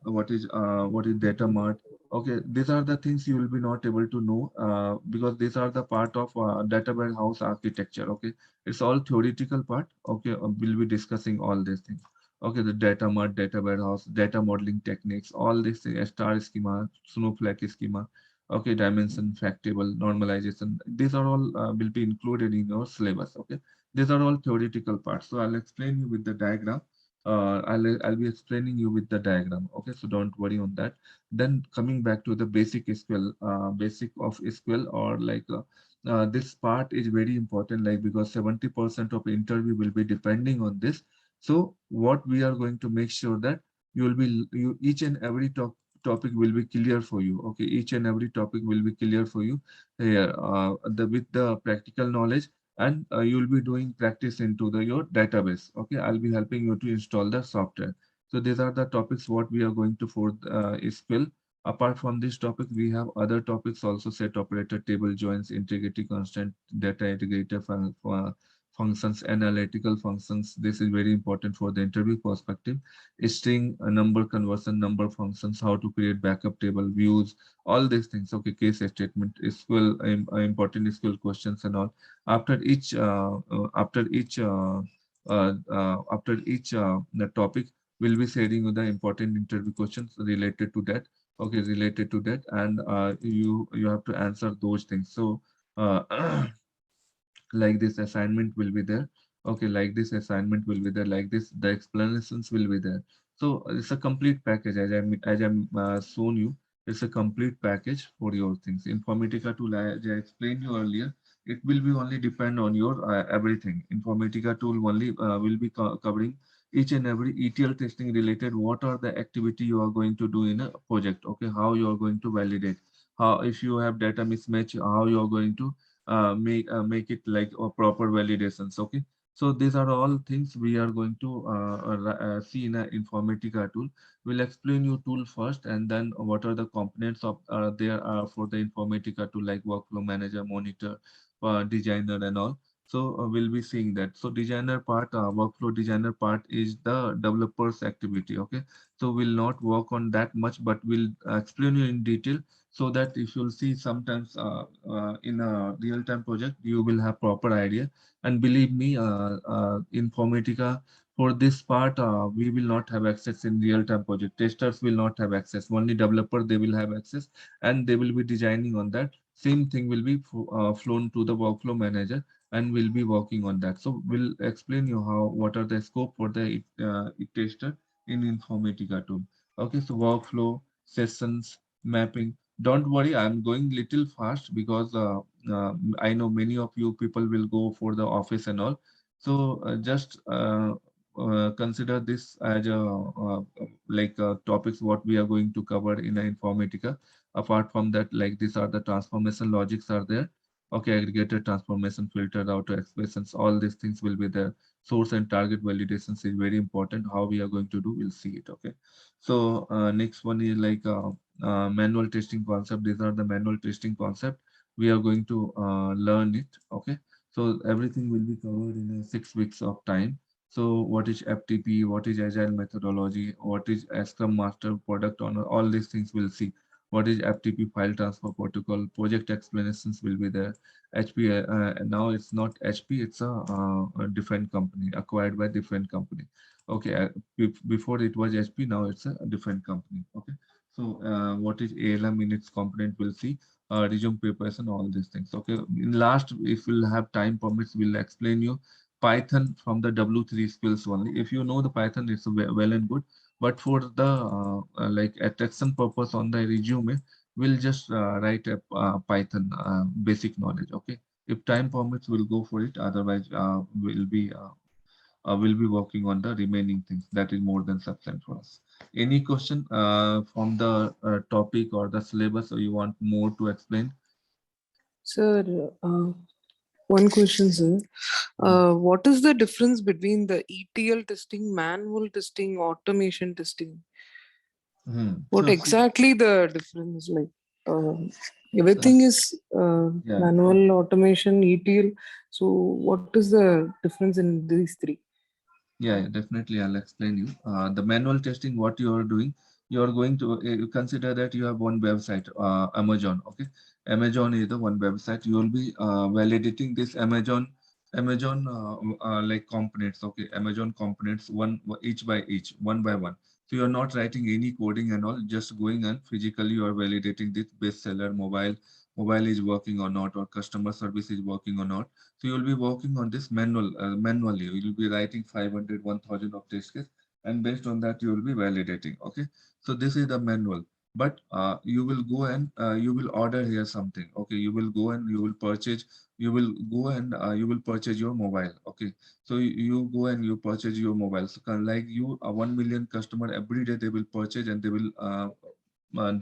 what is data mart, Okay, these are the things you will be not able to know because these are the part of data warehouse architecture. Okay, it's all theoretical part. Okay, we'll be discussing all these things. Okay, the data mart, data warehouse, data modeling techniques, all these things, star schema, snowflake schema. Okay, dimension, fact table, normalization. These are all will be included in your syllabus. Okay, these are all theoretical parts. So I'll explain you with the diagram. I'll be explaining you with the diagram. Okay, so don't worry on that. Then coming back to the basic SQL, basic of SQL, or like this part is very important, like because 70% of interview will be depending on this. So what we are going to make sure that you each and every topic will be clear for you. Okay, each and every topic will be clear for you here with the practical knowledge, and you will be doing practice into your database. Okay, I'll be helping you to install the software. So these are the topics what we are going to for SQL. Apart from this topic, we have other topics also: set operator, table joins, integrity constant, data integrator functions, analytical functions. This is very important for the interview perspective. String, number conversion, number functions, how to create backup table, views, all these things. Okay, case statement, SQL, important SQL questions and all. After each, the topic, we'll be sharing the important interview questions related to that. Okay, related to that, and you have to answer those things. So like this assignment will be there. Okay, like this assignment will be there, like this the explanations will be there. So it's a complete package, as I'm shown you. It's a complete package for your things. Informatica tool, as I explained you earlier, it will be only depend on your everything. Informatica tool only will be covering each and every ETL testing related. What are the activity you are going to do in a project? Okay, how you are going to validate, how if you have data mismatch, how you are going to make it like a proper validations. Okay, so these are all things we are going to see in a Informatica tool. We'll explain you tool first, and then what are the components of there are for the Informatica tool, like workflow manager, monitor, designer, and all. So we'll be seeing that. So designer part, workflow designer part is the developer's activity. Okay, so we'll not work on that much, but we'll explain you in detail, so that if you'll see sometimes in a real-time project, you will have proper idea. And believe me, Informatica, for this part, we will not have access in real-time project. Testers will not have access. Only developer, they will have access, and they will be designing on that. Same thing will be flown to the workflow manager, and we'll be working on that. So we'll explain you what are the scope for the tester in Informatica tool. Okay, so workflow, sessions, mapping. Don't worry, I'm going little fast because I know many of you people will go for the office and all. So just consider this as a topics what we are going to cover in Informatica. Apart from that, like these are the transformation logics are there. Okay, aggregator, transformation, filter, router expressions, all these things will be there. Source and target validations is very important. How we are going to do, we'll see it. Okay, so next one is manual testing concept. These are the manual testing concept. We are going to learn it. Okay, so everything will be covered in 6 weeks of time. So what is FTP, what is agile methodology, what is Scrum Master, product owner, all these things we'll see. What is FTP, file transfer protocol, project explanations will be there. HP, now it's not HP, it's a different company, acquired by different company. Okay, before it was HP, now it's a different company. Okay, so what is ALM in its component, we'll see. Resume preparation, all these things. Okay, in last, if we'll have time permits, we'll explain you Python from the W3 skills only. If you know the Python, it's well and good. But for the like attraction purpose on the resume, we'll just write a Python basic knowledge. Okay, if time permits, we'll go for it. Otherwise, we'll be working on the remaining things. That is more than sufficient for us. Any question from the topic or the syllabus, or you want more to explain? Sir, one question, sir. What is the difference between the ETL testing, manual testing, automation testing? What So, exactly the difference? Like everything is yeah. manual, automation, ETL. So what is the difference in these three? Yeah, definitely. I'll explain you. The manual testing, what you are doing. You are going to consider that you have one website, Amazon. Okay, Amazon is the one website. You will be validating this Amazon like components. Okay, Amazon components one each by each, one by one. So you are not writing any coding and all. Just going and physically you are validating this bestseller mobile is working or not, or customer service is working or not. So you will be working on this manually. You will be writing 500, 1000 of test case, and based on that you will be validating. Okay, so this is the manual. But you will go and you will order here something. Okay, you will go and you will purchase. You will go and you will purchase your mobile. Okay, so you go and you purchase your mobile. So kind of like you, 1 million customer every day they will purchase, and they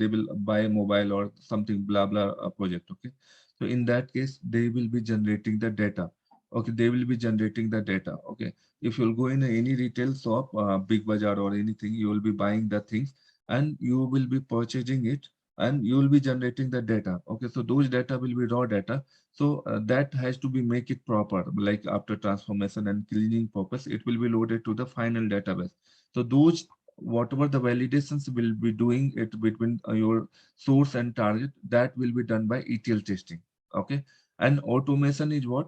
will buy a mobile or something blah blah project. Okay, so in that case they will be generating the data. Okay, they will be generating the data. Okay, if you'll go in any retail shop, big bazaar or anything, you will be buying the things and you will be purchasing it, and you will be generating the data. Okay, so those data will be raw data. So that has to be make it proper, like after transformation and cleaning purpose, it will be loaded to the final database. So those whatever the validations will be doing it between your source and target, that will be done by ETL testing. Okay, and automation is what,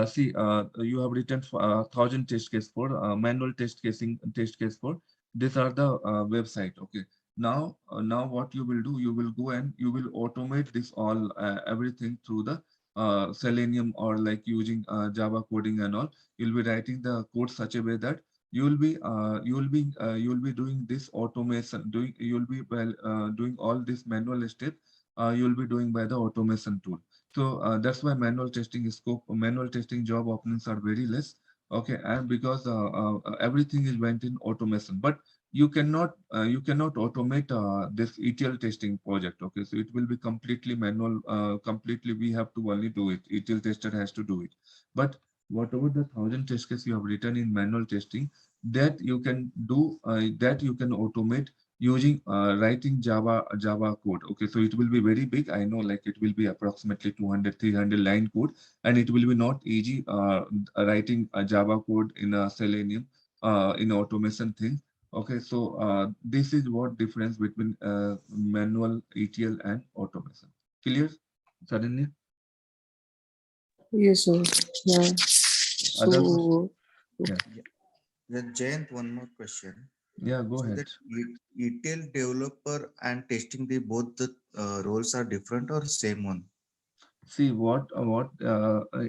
see, you have written 1,000 test case for manual test case for these are the website. Okay, now what you will do, you will go and you will automate this all everything through the Selenium, or like using Java coding and all. You'll be writing the code such a way that you will be doing this automation, you'll be doing all this manual step, you'll be doing by the automation tool. So that's why manual testing job openings are very less. Okay, and because everything is went in automation, but you cannot automate this ETL testing project. Okay, so it will be completely manual. Completely, we have to only do it. ETL tester has to do it. But whatever the 1,000 test case you have written in manual testing, that you can do, that you can automate using writing Java code. Okay, so it will be very big. I know, like it will be approximately 200, 300 line code, and it will be not easy writing a Java code in a Selenium in automation thing. Okay, so this is what difference between manual ETL and automation. Clear? Suddenly, Yes, sir. Yeah. other question? So, Yeah, Yeah. Then Jayant, one more question. yeah. Go So ahead. that ETL developer and testing, the both the roles are different or same one? See what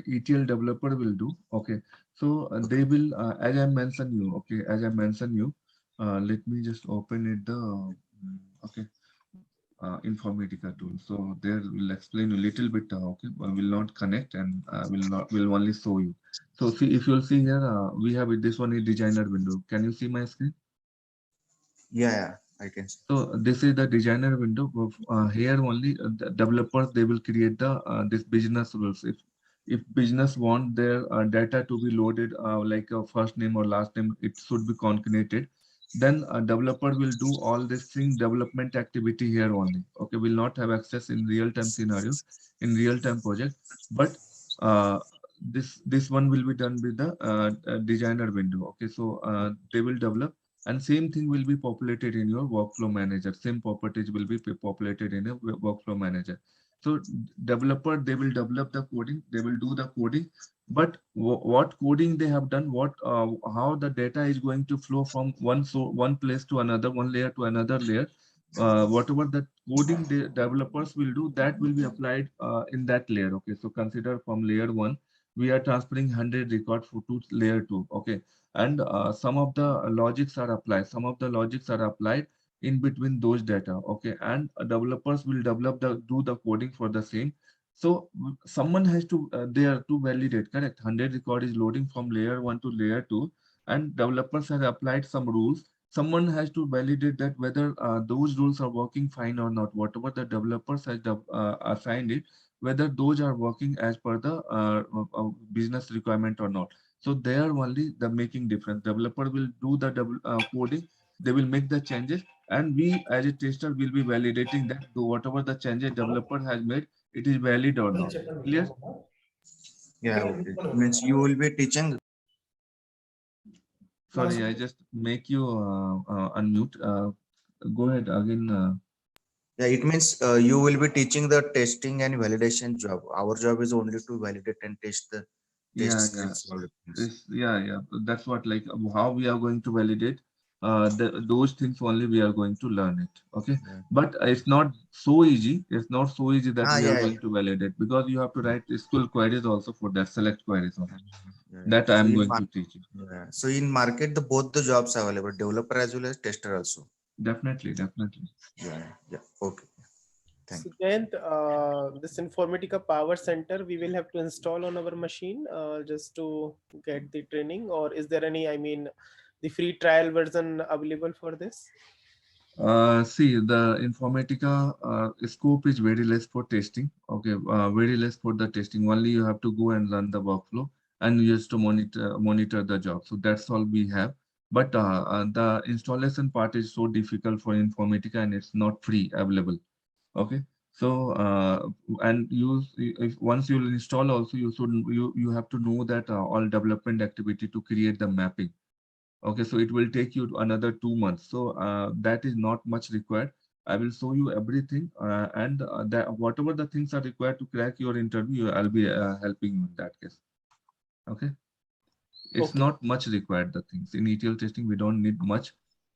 ETL developer will do. Okay, so they will, as I mentioned you. Okay, as I mentioned you. Let me just open it. Okay, Informatica tool. So there will explain a little bit. Okay, I will not connect, and will only show you. So see, if you'll see here, we have it. This one is designer window. Can you see my screen? Yeah, I can see. So this is the designer window. Here only the developers, they will create the this business rules. If business want their data to be loaded like a first name or last name, it should be concatenated. Then a developer will do all this thing development activity here only. Okay, will not have access in real time scenario, in real time project. But uh, this one will be done with the designer window. Okay, so they will develop, and same thing will be populated in your workflow manager. Same properties will be populated in a workflow manager. So developer, they will develop the coding, they will do the coding, but what coding they have done, what how the data is going to flow from one place to another, one layer to another layer, whatever the coding the developers will do, that will be applied in that layer. Okay, so consider from layer one, we are transferring 100 record to layer two. Okay, and some of the logics are applied, in between those data. Okay, and developers will do the coding for the same. So someone has to there to validate, correct, 100 record is loading from layer 1 to layer 2, and developers have applied some rules. Someone has to validate that whether those rules are working fine or not, whatever the developers has assigned it, whether those are working as per the business requirement or not. So there only the making difference. Developer will do the coding, they will make the changes, and we as a tester will be validating that whatever the changes developer has made, it is valid or not. Clear? Yeah, okay. Means you will be teaching. Sorry, I just make you unmute. Go ahead again. Yeah, it means you will be teaching the testing and validation job. Our job is only to validate and test the test Yeah, scripts. All the things. yeah. That's what, like, how we are going to validate those things only we are going to learn it. Okay, Yeah. but it's not so easy. It's not so easy that we are Yeah. going to validate, because you have to write SQL queries also for that, select queries also. Yeah. That I So am in going to teach you. yeah. So in market, the both the jobs available, developer as well as tester also. Definitely. Yeah. Okay. Thank So you. Jayant, this Informatica Power Center we will have to install on our machine just to get the training, or is there any, I mean, the free trial version available for this? See, the Informatica scope is very less for testing. Okay, very less for the testing. Only you have to go and run the workflow, and you just to monitor the job. So that's all we have. But the installation part is so difficult for Informatica, and it's not free available. Okay, so and if once you install also, you have to know that all development activity to create the mapping. Okay, so it will take you another 2 months. So that is not much required. I will show you everything, and that whatever the things are required to crack your interview, I'll be helping you in that case. Okay, it's Okay. not much required. The things in ETL testing, we don't need much.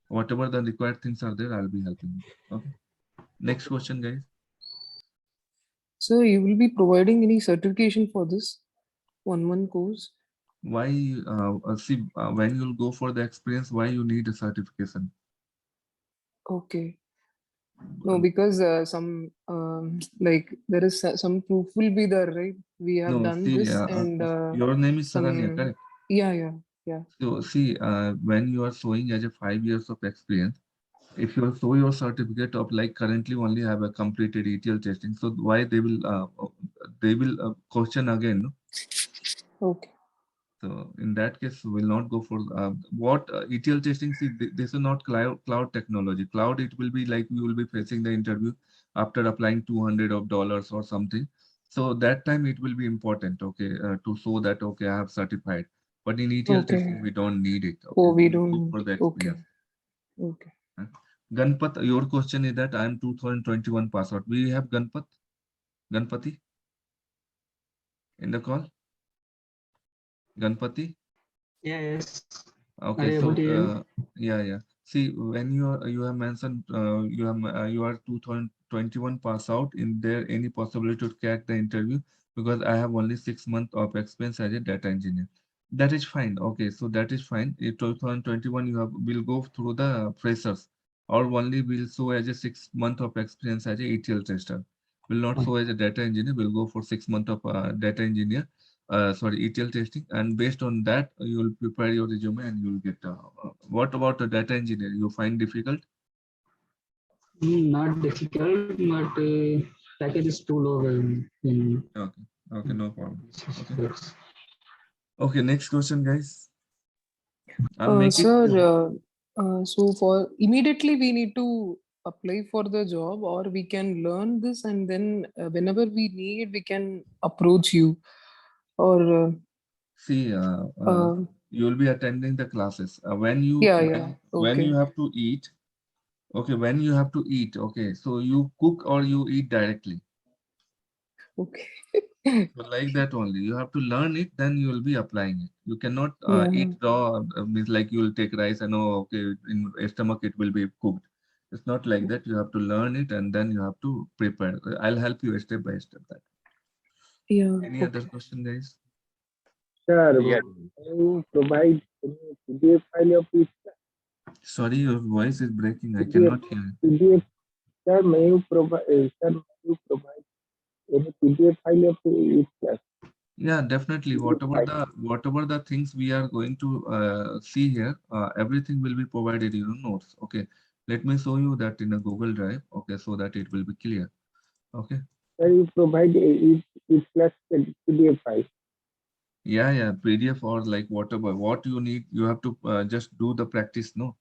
Whatever the required things are there, I'll be helping you. Okay. Next question, guys. So you will be providing any certification for this 1 month course? Why? See, when you'll go for the experience, why you need a certification? Okay. No, because some like there is some proof will be there, right? We have No, done see, this and your name is Saranya, some, correct? yeah. So see, when you are showing as a 5 years of experience, if you show your certificate of like currently only have a completed ETL testing, so why they will question again, no? Okay. So in that case, we will not go for what ETL testing. See, this is not cloud technology. Cloud, it will be like you will be facing the interview after applying $200 or something. So that time it will be important, okay, to show that okay, I have certified. But in ETL testing, Okay. we don't need it. Oh, Okay, we we look don't. for the Okay. experience. Okay. Ganpat, your question is that I am 2021 pass out. We have Ganpati in the call. Ganpati. Yes. Okay, Are you so able to hear me? yeah. See, when you have mentioned you are 2021 pass out, in there any possibility to crack the interview? Because I have only 6 months of experience as a data engineer. That is fine. Okay, so that is fine. In 2021 you have will go through the freshers, or only will show as a 6 month of experience as a ETL tester. Will not show as a data engineer. Will go for 6 months of data engineer, sorry, ETL testing, and based on that, you will prepare your resume and you will get. What about a data engineer? You find difficult? Not difficult, but package is too low in Okay, no problem. Okay. yes. Okay, next question, guys. Make it. Sir, so for immediately we need to apply for the job, or we can learn this and then whenever we need, we can approach you, or See, you will be attending the classes. yeah. When you Okay. have to eat. Okay, when you have to eat. Okay, so you cook or you eat directly. Okay. So like that only. You have to learn it, then you will be applying it. You cannot Yeah. eat raw, means like you will take rice and oh, okay, in a stomach it will be cooked. It's not like that. You have to learn it and then you have to prepare. I'll help you step by step. That. Yeah. Any other question, guys? Sir, Yeah. you provide any PDF file of each Sorry, your voice is breaking. I PDF, cannot hear. PDF, sir, may you provide any PDF file of each class? Yeah, definitely. Whatever the things we are going to see here, everything will be provided in your notes. Okay, let me show you that in a Google Drive. Okay, so that it will be clear. Okay. Sir, you provide each class PDF file. Yeah, PDF or like whatever. What you need, you have to just do the practice. No.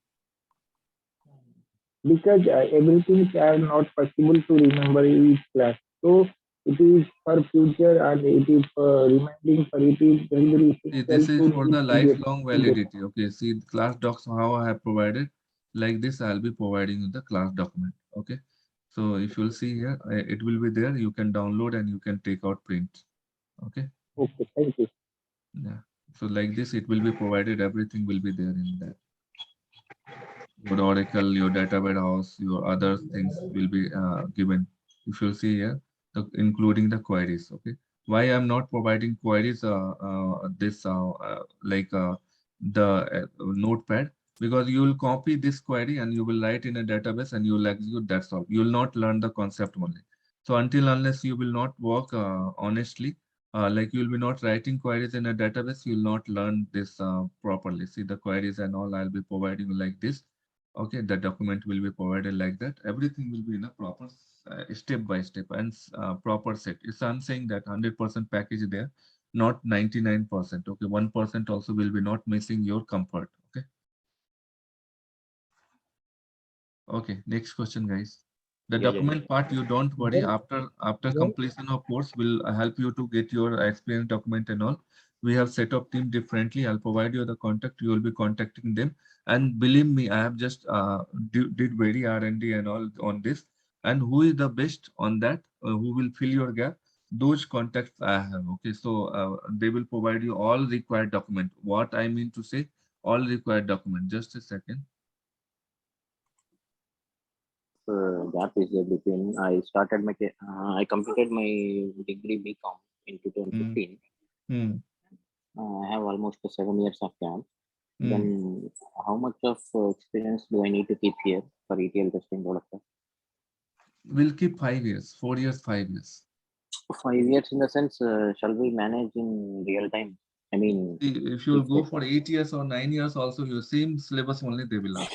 Because everything are not possible to remember each class. So it is for future and it is reminding for it is very See, this essential is to for need the PDF. lifelong validity. Okay, see class docs how I have provided. Like this, I'll be providing you the class document. Okay. So if you'll see here, it will be there. You can download and you can take out print. Okay. Okay, thank you. Yeah. So like this, it will be provided. Everything will be there in that. Your Oracle, your data warehouse, your other things will be given. If you see here, including the queries. Okay. Why I'm not providing queries? The notepad, because you will copy this query and you will write in a database and you will execute. That's all. You will not learn the concept only. So until unless you will not work honestly, like you will be not writing queries in a database, you will not learn this properly. See the queries and all I'll be providing you like this. Okay, the document will be provided like that. Everything will be in a proper step by step and proper set. It's I'm saying that 100% package there, not 99%. Okay, 1% also will be not missing your comfort. Okay. Okay, next question, guys. The Yeah, document part, you don't worry. After completion of course, will help you to get your experience document and all. We have set up team differently. I'll provide you the contact. You will be contacting them. And believe me, I have just did very R&D and all on this. And who is the best on that? Who will fill your gap? Those contacts I have. Okay, so they will provide you all required document. What I mean to say, all required document. Just a second. Gap is there between. I completed my degree BCom in 2015. Hmm. I have almost 7 years of gap. Hmm. Then how much of experience do I need to keep here for ETL testing developer? We'll keep 5 years, 4 years, 5 years. 5 years in the sense, shall we manage in real time? I mean, See, if you'll go for 8 years or 9 years, also your same syllabus only they will ask.